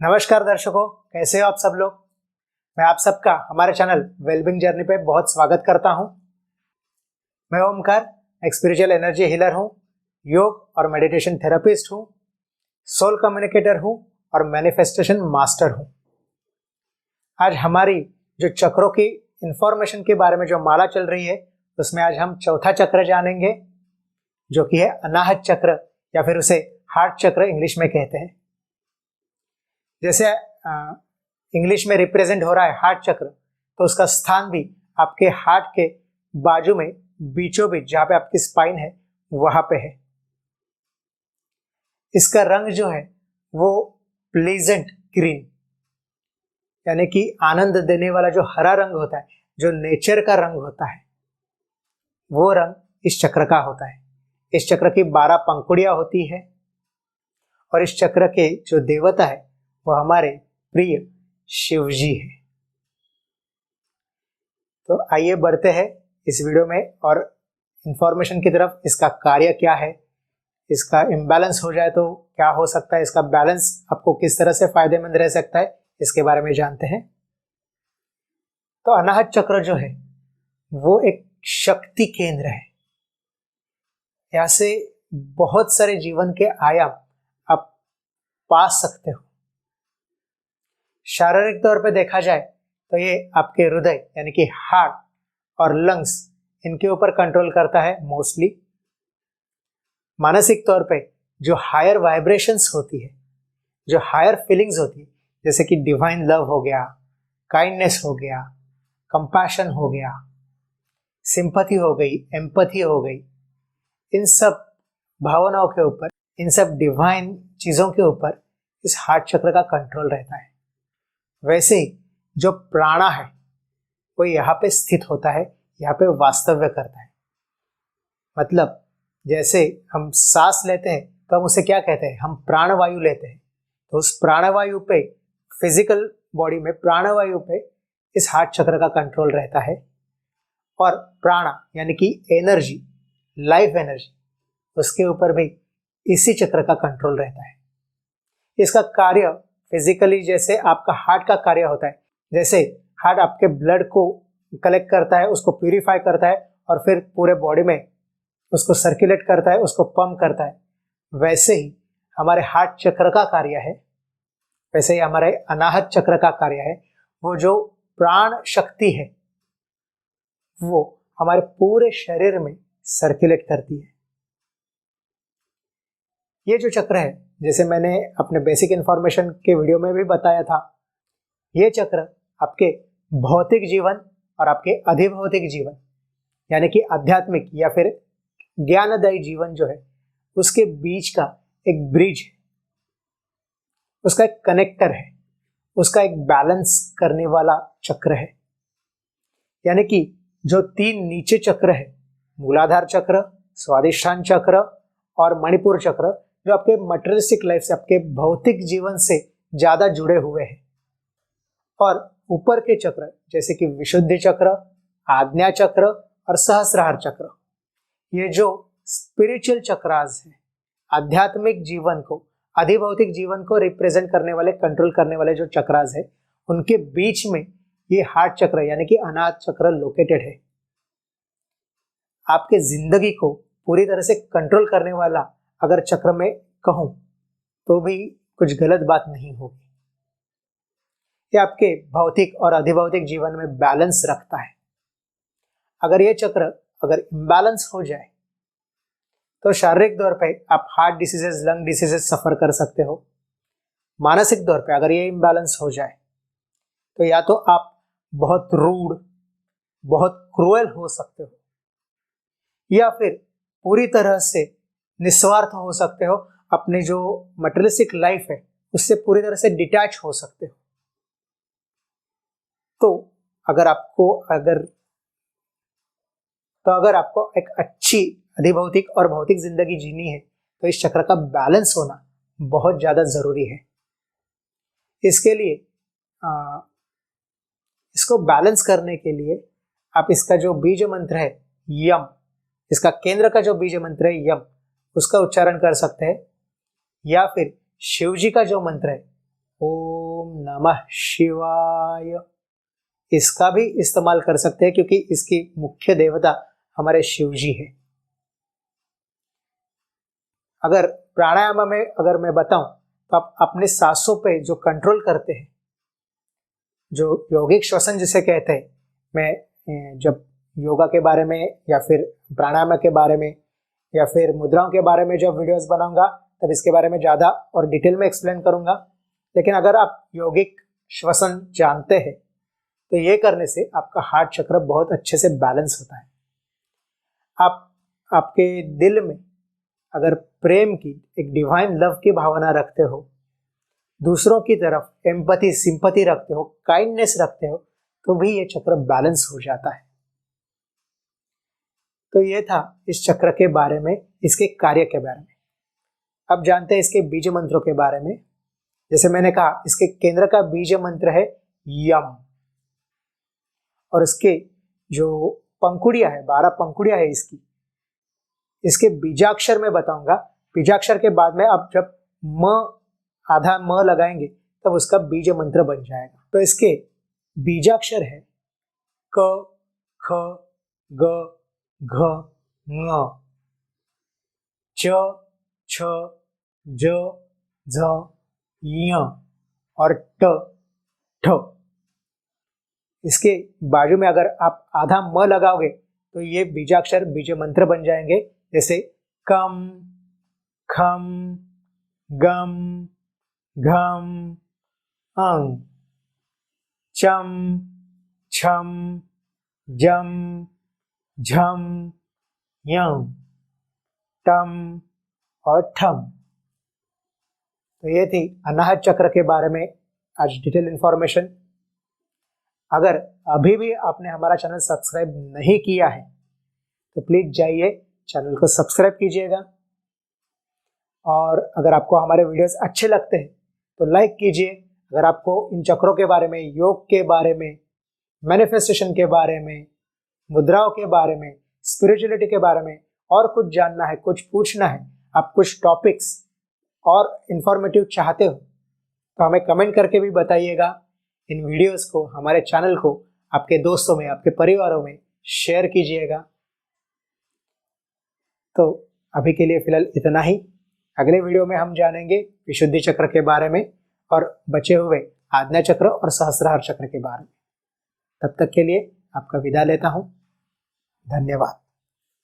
नमस्कार दर्शकों, कैसे हो आप सब लोग। मैं आप सबका हमारे चैनल वेलबिंग जर्नी पे बहुत स्वागत करता हूं। मैं ओमकार, एक स्पिरिचुअल एनर्जी हीलर हूं, योग और मेडिटेशन थेरेपिस्ट हूं, सोल कम्युनिकेटर हूं और मैनिफेस्टेशन मास्टर हूं। आज हमारी जो चक्रों की इंफॉर्मेशन के बारे में जो माला चल रही है, उसमें आज हम चौथा चक्र जानेंगे, जो कि है अनाहत चक्र या फिर उसे हार्ट चक्र इंग्लिश में कहते हैं। जैसे इंग्लिश में रिप्रेजेंट हो रहा है हार्ट चक्र, तो उसका स्थान भी आपके हार्ट के बाजू में बीचों बीच, जहां पे आपकी स्पाइन है, वहां पे है। इसका रंग जो है वो प्लीजेंट ग्रीन, यानी कि आनंद देने वाला जो हरा रंग होता है, जो नेचर का रंग होता है, वो रंग इस चक्र का होता है। इस चक्र की 12 पंखुड़ियां होती है और इस चक्र के जो देवता है वो हमारे प्रिय शिव जी है। तो आइए बढ़ते हैं इस वीडियो में और इंफॉर्मेशन की तरफ। इसका कार्य क्या है, इसका इम्बैलेंस हो जाए तो क्या हो सकता है, इसका बैलेंस आपको किस तरह से फायदेमंद रह सकता है, इसके बारे में जानते हैं। तो अनाहत चक्र जो है वो एक शक्ति केंद्र है। यहाँ से बहुत सारे जीवन के आयाम आप पा सकते हो। शारीरिक तौर पे देखा जाए तो ये आपके हृदय यानी कि हार्ट और लंग्स, इनके ऊपर कंट्रोल करता है मोस्टली। मानसिक तौर पे जो हायर वाइब्रेशंस होती है, जो हायर फीलिंग्स होती है, जैसे कि डिवाइन लव हो गया, काइंडनेस हो गया, कंपैशन हो गया, सिंपैथी हो गई, एम्पैथी हो गई, इन सब भावनाओं के ऊपर, इन सब डिवाइन चीजों के ऊपर इस हार्ट चक्र का कंट्रोल रहता है। वैसे ही जो प्राणा है वो यहाँ पे स्थित होता है, यहाँ पे वास्तव्य करता है। मतलब जैसे हम सांस लेते हैं तो हम उसे क्या कहते हैं, हम प्राणवायु लेते हैं। तो उस प्राणवायु पे, फिजिकल बॉडी में प्राणवायु पे इस हार्ट चक्र का कंट्रोल रहता है। और प्राणा यानी कि एनर्जी, लाइफ एनर्जी, उसके ऊपर भी इसी चक्र का कंट्रोल रहता है। इसका कार्य फिजिकली जैसे आपका हार्ट का कार्य होता है, जैसे हार्ट आपके ब्लड को कलेक्ट करता है, उसको प्यूरिफाई करता है और फिर पूरे बॉडी में उसको सर्कुलेट करता है, उसको पंप करता है, वैसे ही हमारे हार्ट चक्र का कार्य है। वैसे ही हमारे अनाहत चक्र का कार्य है। वो जो प्राण शक्ति है वो हमारे पूरे शरीर में सर्कुलेट करती है। ये जो चक्र है, जैसे मैंने अपने बेसिक इंफॉर्मेशन के वीडियो में भी बताया था, ये चक्र आपके भौतिक जीवन और आपके अधिभौतिक जीवन यानी कि आध्यात्मिक या फिर ज्ञानदायी जीवन जो है, उसके बीच का एक ब्रिज है, उसका एक कनेक्टर है, उसका एक बैलेंस करने वाला चक्र है। यानी कि जो 3 नीचे चक्र है, मूलाधार चक्र, स्वादिष्ठान चक्र और मणिपुर चक्र, जो आपके मटेरियलिस्टिक लाइफ से, आपके भौतिक जीवन से ज्यादा जुड़े हुए हैं। और ऊपर के चक्र जैसे कि विशुद्धि चक्र, आज्ञा चक्र और सहस्रार चक्र, ये जो स्पिरिचुअल चक्रास है, आध्यात्मिक जीवन को, अधिभौतिक जीवन को रिप्रेजेंट करने वाले, कंट्रोल करने वाले जो चक्रास है, उनके बीच में ये हार्ट चक्र यानी कि अनाहत चक्र लोकेटेड है। आपके जिंदगी को पूरी तरह से कंट्रोल करने वाला अगर चक्र में कहूं तो भी कुछ गलत बात नहीं होगी। ये आपके भौतिक और अधिभौतिक जीवन में बैलेंस रखता है। अगर ये चक्र अगर इम्बैलेंस हो जाए तो शारीरिक तौर पे आप हार्ट डिसीजेस, लंग डिसीजेस सफर कर सकते हो। मानसिक तौर पे अगर ये इम्बैलेंस हो जाए तो या तो आप बहुत रूड, बहुत क्रूएल हो सकते हो, या फिर पूरी तरह से निस्वार्थ हो सकते हो, अपनी जो मटेरियलिस्टिक लाइफ है उससे पूरी तरह से डिटैच हो सकते हो। तो अगर आपको एक अच्छी अधिभौतिक और भौतिक जिंदगी जीनी है तो इस चक्र का बैलेंस होना बहुत ज्यादा जरूरी है। इसके लिए इसको बैलेंस करने के लिए आप इसका जो बीज मंत्र है यम, इसका केंद्र का जो बीज मंत्र है यम, उसका उच्चारण कर सकते हैं। या फिर शिव जी का जो मंत्र है ओम नमः शिवाय। इसका भी इस्तेमाल कर सकते हैं क्योंकि इसकी मुख्य देवता हमारे शिव जी है। अगर प्राणायाम में अगर मैं बताऊं तो आप अपने सांसों पे जो कंट्रोल करते हैं, जो यौगिक श्वसन जिसे कहते हैं, मैं जब योगा के बारे में या फिर प्राणायाम के बारे में या फिर मुद्राओं के बारे में जब वीडियोस बनाऊंगा तब इसके बारे में ज़्यादा और डिटेल में एक्सप्लेन करूंगा। लेकिन अगर आप यौगिक श्वसन जानते हैं तो ये करने से आपका हार्ट चक्र बहुत अच्छे से बैलेंस होता है। आपके दिल में अगर प्रेम की, एक डिवाइन लव की भावना रखते हो, दूसरों की तरफ एम्पैथी, सिंपैथी रखते हो, काइंडनेस रखते हो, तो भी ये चक्र बैलेंस हो जाता है। तो ये था इस चक्र के बारे में, इसके कार्य के बारे में। अब जानते हैं इसके बीज मंत्रों के बारे में। जैसे मैंने कहा, इसके केंद्र का बीज मंत्र है यम, और इसके जो पंखुड़ियां है, 12 पंखुड़ियां है इसके बीजाक्षर में बताऊंगा। बीजाक्षर के बाद में आप जब आधा म लगाएंगे तब उसका बीज मंत्र बन जाएगा। तो इसके बीजाक्षर है क, ख, ग, घ, ङ, च, छ, ज, झ, य और ट, ठ। इसके बाजू में अगर आप आधा म लगाओगे तो ये बीजाक्षर बीज मंत्र बन जाएंगे। जैसे कम, खम, गम, घम, अंग, चम, छम, जम, झम, यम, टम और ठम। तो ये थी अनाहत चक्र के बारे में आज डिटेल इंफॉर्मेशन। अगर अभी भी आपने हमारा चैनल सब्सक्राइब नहीं किया है तो प्लीज जाइए, चैनल को सब्सक्राइब कीजिएगा। और अगर आपको हमारे वीडियोस अच्छे लगते हैं तो लाइक कीजिए। अगर आपको इन चक्रों के बारे में, योग के बारे में, मैनिफेस्टेशन के बारे में, मुद्राओं के बारे में, स्पिरिचुअलिटी के बारे में और कुछ जानना है, कुछ पूछना है, आप कुछ टॉपिक्स और इंफॉर्मेटिव चाहते हो तो हमें कमेंट करके भी बताइएगा। इन वीडियोस को, हमारे चैनल को आपके दोस्तों में, आपके परिवारों में शेयर कीजिएगा। तो अभी के लिए फिलहाल इतना ही। अगले वीडियो में हम जानेंगे विशुद्धि चक्र के बारे में और बचे हुए आज्ञा चक्र और सहस्त्रार चक्र के बारे में। तब तक के लिए आपका विदा लेता हूँ। धन्यवाद।